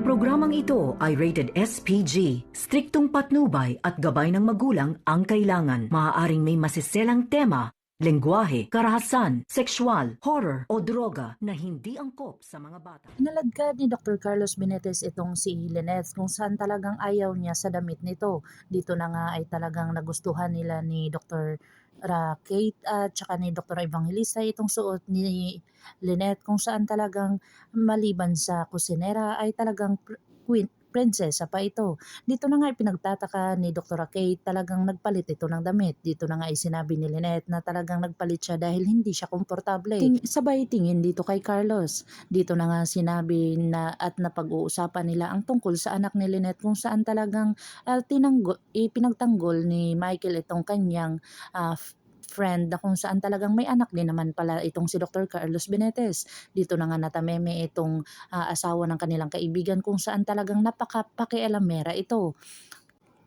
Ang programang ito ay rated SPG. Striktong patnubay at gabay ng magulang ang kailangan. Maaaring may masiselang tema, lengguwahe, karahasan, sexual, horror o droga na hindi angkop sa mga bata. Inaladkad ni Dr. Carlos Benitez itong si Lynette kung saan talagang ayaw niya sa damit nito. Dito na nga ay talagang nagustuhan nila ni Dr. Kate at saka ni Dr. Evangelista itong suot ni Lynette kung saan talagang maliban sa kusinera ay talagang prinsesa pa ito. Dito na nga ipinagtataka ni Dr. Kate talagang nagpalit ito ng damit. Dito na nga sinabi ni Lynette na talagang nagpalit siya dahil hindi siya komportable. Sabay tingin dito kay Carlos. Dito na nga sinabi na at napag-uusapan nila ang tungkol sa anak ni Lynette kung saan talagang ipinagtanggol ni Michael itong kanyang friend na kung saan talagang may anak din naman pala itong si Dr. Carlos Benitez. Dito na nga natameme itong asawa ng kanilang kaibigan kung saan talagang napaka-pakialamera ito.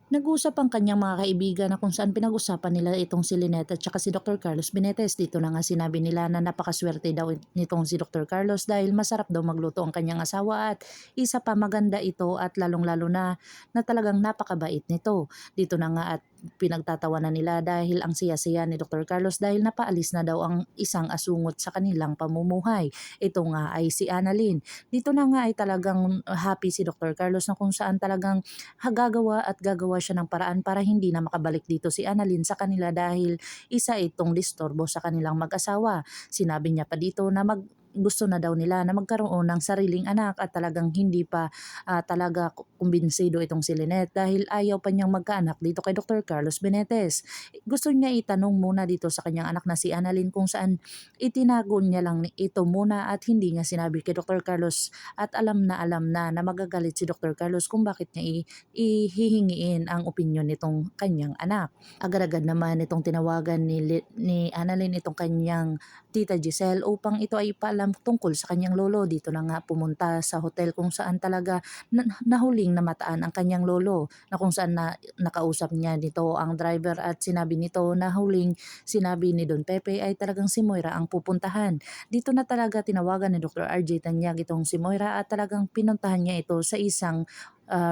Nag-usap ang kanyang mga kaibigan na kung saan pinag-usapan nila itong si Lynette at saka si Dr. Carlos Benitez. Dito na nga sinabi nila na napakaswerte daw nitong si Dr. Carlos dahil masarap daw magluto ang kanyang asawa at isa pa maganda ito at lalong-lalo na talagang napakabait nito. Dito na nga at pinagtatawanan nila dahil ang siya-siya ni Dr. Carlos dahil napaalis na daw ang isang asungot sa kanilang pamumuhay. Ito nga ay si Annalyn. Dito na nga ay talagang happy si Dr. Carlos na kung saan talagang gagawa at gagawa siya ng paraan para hindi na makabalik dito si Annalyn sa kanila dahil isa itong disturbo sa kanilang mag-asawa. Sinabi niya pa dito na gusto na daw nila na magkaroon ng sariling anak at talagang hindi pa talaga kumbinsido itong si Lynette dahil ayaw pa niyang magkaanak dito kay Dr. Carlos Benitez. Gusto niya itanong muna dito sa kanyang anak na si Annalyn kung saan itinago niya lang ito muna at hindi niya sinabi kay Dr. Carlos at alam na magagalit si Dr. Carlos kung bakit niya ihihingiin ang opinyon nitong kanyang anak. Agad-agad naman itong tinawagan ni Annalyn itong kanyang Tita Giselle upang ito ay ipaalam tungkol sa kanyang lolo. Dito na nga pumunta sa hotel kung saan talaga nahuling namataan ang kanyang lolo na kung saan nakausap niya nito ang driver at sinabi nito na huling sinabi ni Don Pepe ay talagang si Moira ang pupuntahan. Dito na talaga tinawagan ni Dr. RJ Tanyag itong si Moira at talagang pinuntahan niya ito sa isang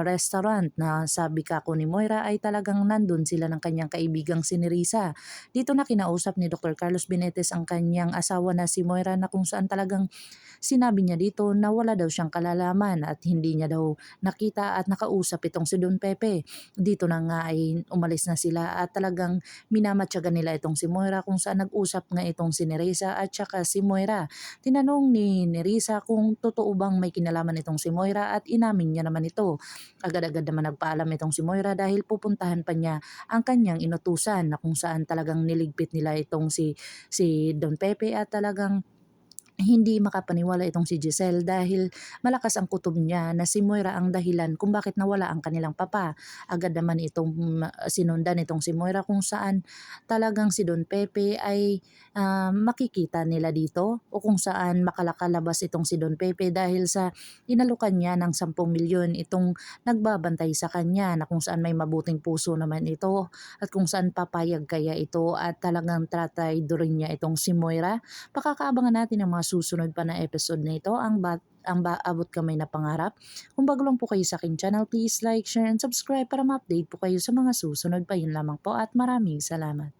restaurant na sabi kako ni Moira ay talagang nandun sila ng kanyang kaibigang si Nerissa. Dito na kinausap ni Dr. Carlos Benitez ang kanyang asawa na si Moira na kung saan talagang sinabi niya dito na wala daw siyang kalalaman at hindi niya daw nakita at nakausap itong si Don Pepe. Dito na nga ay umalis na sila at talagang minamatyagan nila itong si Moira kung saan nag-usap nga itong si Nerissa at saka si Moira. Tinanong ni Nerissa kung totoo bang may kinalaman itong si Moira at inamin niya naman ito. Agad-agad naman nagpaalam itong si Moira dahil pupuntahan pa niya ang kanyang inutusan na kung saan talagang niligpit nila itong si Don Pepe at talagang hindi makapaniwala itong si Giselle dahil malakas ang kutob niya na si Moira ang dahilan kung bakit nawala ang kanilang papa. Agad naman itong sinundan itong si Moira kung saan talagang si Don Pepe ay makikita nila dito o kung saan makalakalabas itong si Don Pepe dahil sa inalukan niya ng 10 milyon itong nagbabantay sa kanya na kung saan may mabuting puso naman ito at kung saan papayag kaya ito at talagang trataydor niya itong si Moira. Pakakaabangan natin ang mga susunod pa na episode na ito, ang Abot Kamay na Pangarap. Kung bago lang po kayo sa aking channel, please like, share, and subscribe para ma-update po kayo sa mga susunod pa. Yun lamang po at maraming salamat.